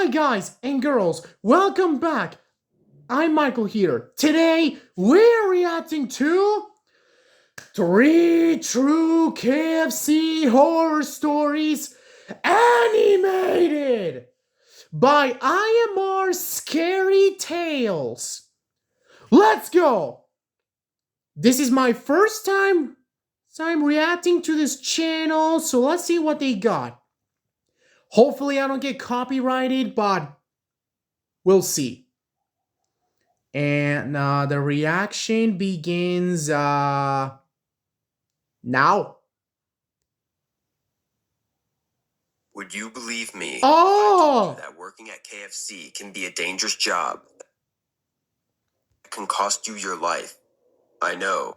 Hi guys and girls, welcome back. I'm Michael here. Today we're reacting to 3 true KFC horror stories animated by IMR Scary Tales. Let's go. This is my first time reacting to this channel, so let's see what they got. Hopefully I don't get copyrighted, but we'll see. And the reaction begins now. Would you believe me if I Oh, told you that working at KFC can be a dangerous job? It can cost you your life. I know.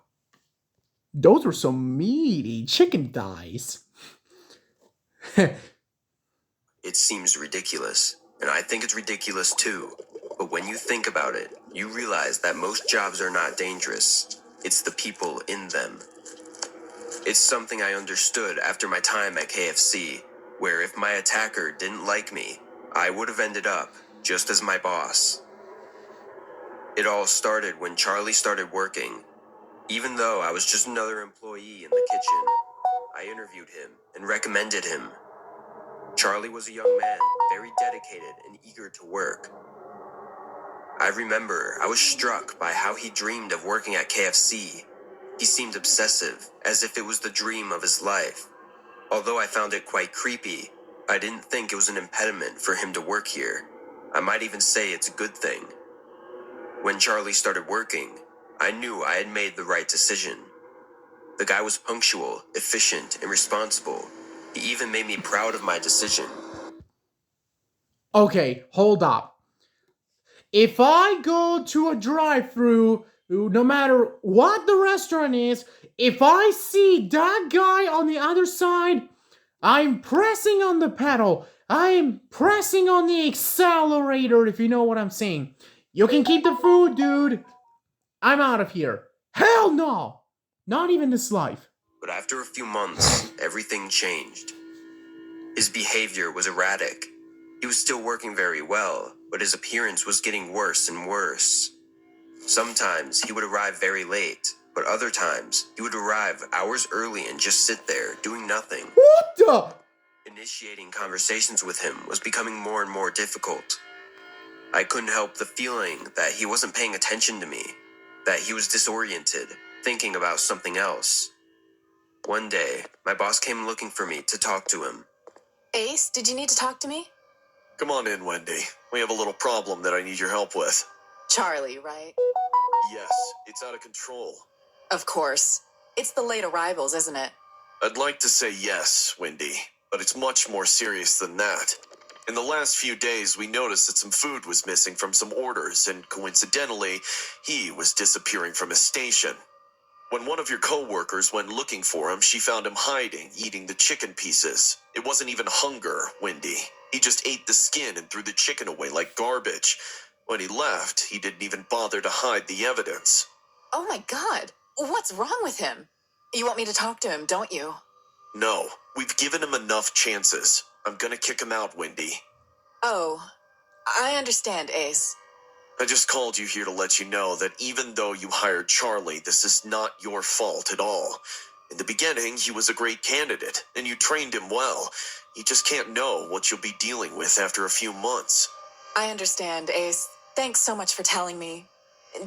those were some meaty chicken thighs. It seems ridiculous, and I think it's ridiculous too. But when you think about it, you realize that most jobs are not dangerous. It's the people in them. It's something I understood after my time at KFC, where if my attacker didn't like me, I would have ended up just as my boss. It all started when Charlie started working. Even though I was just another employee in the kitchen, I interviewed him and recommended him. Charlie was a young man, very dedicated and eager to work. I remember I was struck by how he dreamed of working at KFC. He seemed obsessive, as if it was the dream of his life. Although I found it quite creepy, I didn't think it was an impediment for him to work here. I might even say it's a good thing. When Charlie started working, I knew I had made the right decision. The guy was punctual, efficient, and responsible. He even made me proud of my decision. Okay, hold up. If I go to a drive-through, no matter what the restaurant is, if I see that guy on the other side, I'm pressing on the pedal. I'm pressing on the accelerator, if you know what I'm saying. You can keep the food, dude. I'm out of here. Hell no! Not even this life. But after a few months, everything changed. His behavior was erratic. He was still working very well, but his appearance was getting worse and worse. Sometimes he would arrive very late, but other times he would arrive hours early and just sit there, doing nothing. What the? Initiating conversations with him was becoming more and more difficult. I couldn't help the feeling that he wasn't paying attention to me, that he was disoriented, thinking about something else. One day, my boss came looking for me to talk to him. Ace, did you need to talk to me? Come on in, Wendy. We have a little problem that I need your help with. Charlie, right? Yes, it's out of control. Of course. It's the late arrivals, isn't it? I'd like to say yes, Wendy, but it's much more serious than that. In the last few days, we noticed that some food was missing from some orders, and coincidentally, he was disappearing from his station. When one of your co-workers went looking for him, she found him hiding, eating the chicken pieces. It wasn't even hunger, Wendy. He just ate the skin and threw the chicken away like garbage. When he left, he didn't even bother to hide the evidence. Oh my God. What's wrong with him? You want me to talk to him, don't you? No, we've given him enough chances. I'm gonna kick him out, Wendy. Oh, I understand, Ace. I just called you here to let you know that even though you hired Charlie, this is not your fault at all. In the beginning, he was a great candidate, and you trained him well. You just can't know what you'll be dealing with after a few months. I understand, Ace. Thanks so much for telling me.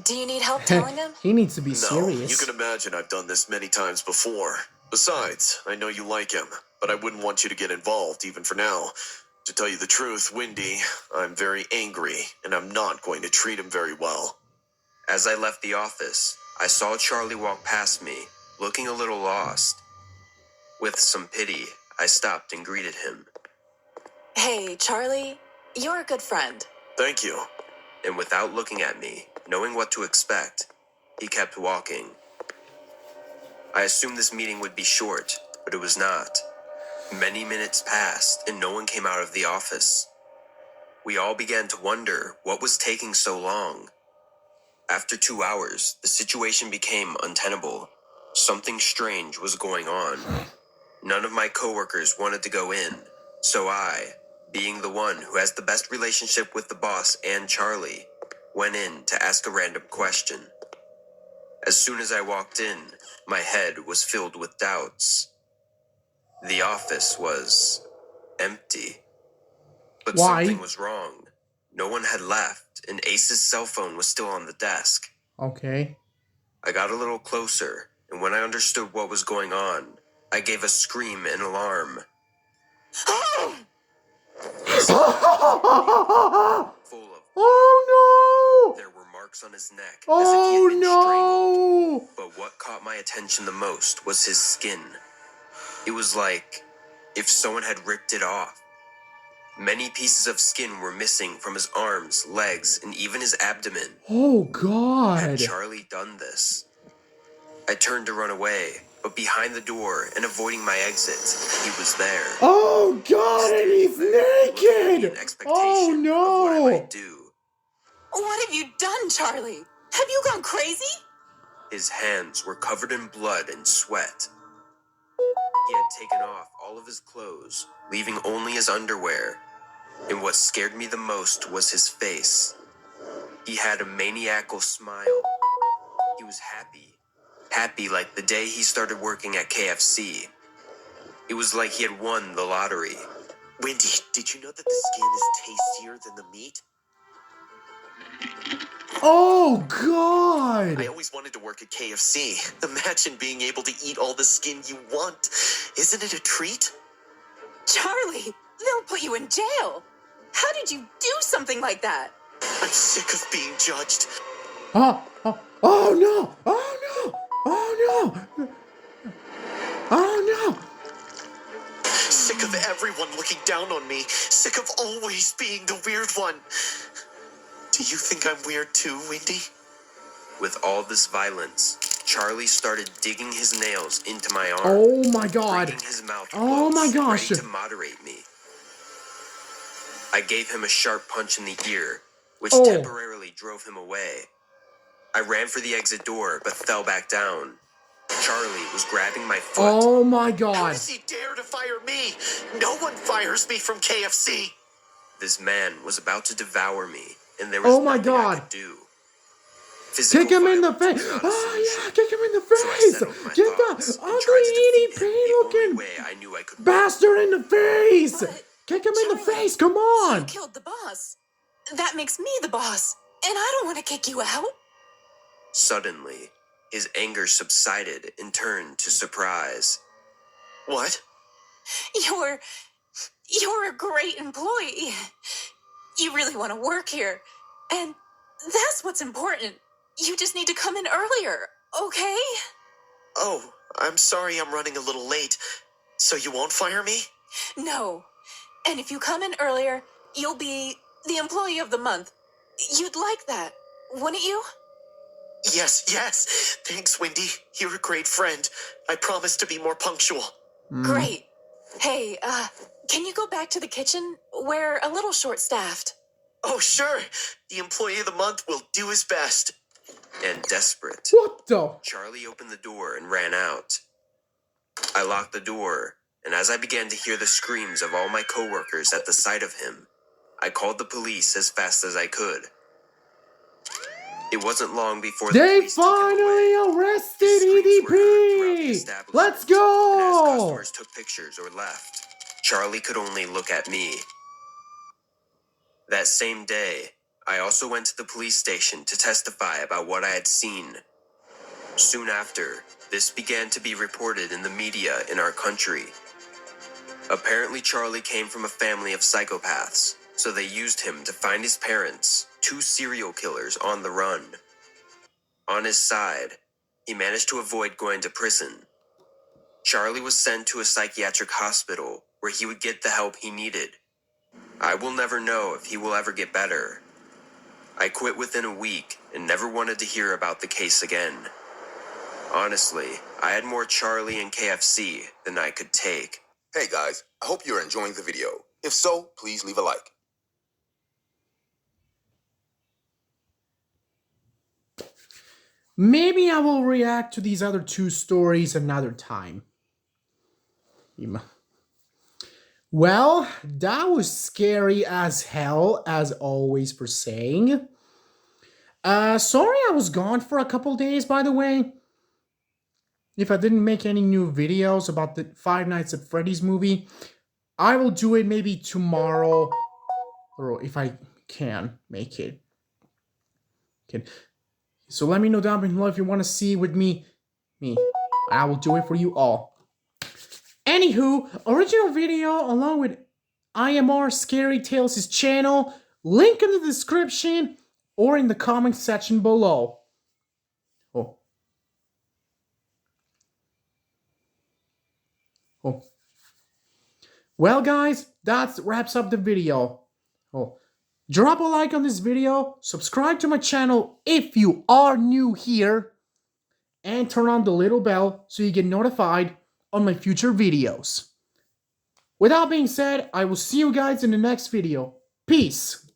Do you need help telling him? He needs to be No, serious. you can imagine I've done this many times before. Besides, I know you like him, but I wouldn't want you to get involved, even for now. To tell you the truth, Wendy, I'm very angry, and I'm not going to treat him very well. As I left the office, I saw Charlie walk past me, looking a little lost. With some pity, I stopped and greeted him. Hey, Charlie, you're a good friend. Thank you. And without looking at me, knowing what to expect, he kept walking. I assumed this meeting would be short, but it was not. Many minutes passed and no one came out of the office. We all began to wonder what was taking so long. After 2 hours, the situation became untenable. Something strange was going on. None of my coworkers wanted to go in, so I, being the one who has the best relationship with the boss and Charlie, went in to ask a random question. As soon as I walked in, my head was filled with doubts. The office was empty. But Why? something was wrong. No one had left, and Ace's cell phone was still on the desk. Okay. I got a little closer, and when I understood what was going on, I gave a scream in alarm. Ace Oh full of no! There were marks on his neck, as if he had been strangled. Oh But what caught my attention the most was his skin. It was like if someone had ripped it off. Many pieces of skin were missing from his arms, legs, and even his abdomen. Oh Had God! Charlie done this? I turned to run away, but behind the door and avoiding my exit, he was there. Oh God! And he's naked! Oh Of what I no! might do. What have you done, Charlie? Have you gone crazy? His hands were covered in blood and sweat. He had taken off all of his clothes, leaving only his underwear. And what scared me the most was his face. He had a maniacal smile. He was happy. Happy like the day he started working at KFC. It was like he had won the lottery. Wendy, did you know that the skin is tastier than the meat? Oh I God! always wanted to work at KFC. Imagine being able to eat all the skin you want. Isn't it a treat? Charlie, they'll put you in jail. How did you do something like that? I'm sick of being judged. Oh no! Oh no! Oh no! Oh no! Sick of everyone looking down on me. Sick of always being the weird one. Do you think I'm weird too, Wendy? With all this violence, Charlie started digging his nails into my arm. Oh my God! Breaking his mouth Oh my closed, gosh! ready to moderate me. I gave him a sharp punch in the ear, which Oh. temporarily drove him away. I ran for the exit door, but fell back down. Charlie was grabbing my foot. Oh my How God! does he dare to fire me? No one fires me from KFC. This man was about to devour me, and there was Oh my nothing I God. could do. Physical Kick him in the violence face! was not a Oh solution. yeah! Kick him in the So I face! settled my Get thoughts that and tried to ugly, itty, defeat him pain the only looking way I knew I could win. bastard in the face! But, Kick him in the Charlie, face! Come You on! killed the boss. That makes me the boss. And I don't want to kick you out. Suddenly, his anger subsided and turned to surprise. What? You're a great employee. You really want to work here. And that's what's important. You just need to come in earlier, okay? Oh, I'm sorry I'm running a little late. So you won't fire me? No. And if you come in earlier, you'll be the employee of the month. You'd like that, wouldn't you? Yes. Thanks, Wendy. You're a great friend. I promise to be more punctual. Great. Hey, can you go back to the kitchen? We're a little short-staffed. Oh, sure. The employee of the month will do his best. And desperate, What the? Charlie opened the door and ran out. I locked the door, and as I began to hear the screams of all my coworkers at the sight of him, I called the police as fast as I could. It wasn't long before the They police took him finally away. arrested His screams were heard throughout the EDP! establishment, Let's And as go! customers took pictures or left, Charlie could only look at me. That same day, I also went to the police station to testify about what I had seen. Soon after, this began to be reported in the media in our country. Apparently, Charlie came from a family of psychopaths, so they used him to find his parents, 2 serial killers on the run. On his side, he managed to avoid going to prison. Charlie was sent to a psychiatric hospital where he would get the help he needed. I will never know if he will ever get better. I quit within a week and never wanted to hear about the case again. Honestly, I had more Charlie and KFC than I could take. Hey guys, I hope you're enjoying the video. If so, please leave a like. Maybe I will react to these other 2 stories another time. Well, that was scary as hell, as always, for saying. Sorry I was gone for a couple days, by the way. If I didn't make any new videos about the Five Nights at Freddy's movie, I will do it maybe tomorrow, or if I can make it. Okay. So let me know down below if you want to see with me. I will do it for you all. Anywho, original video along with IMR Scary Tales' channel, link in the description or in the comment section below. Oh. Well, guys, that wraps up the video. Drop a like on this video, subscribe to my channel if you are new here, and turn on the little bell so you get notified on my future videos. With that being said, I will see you guys in the next video. Peace!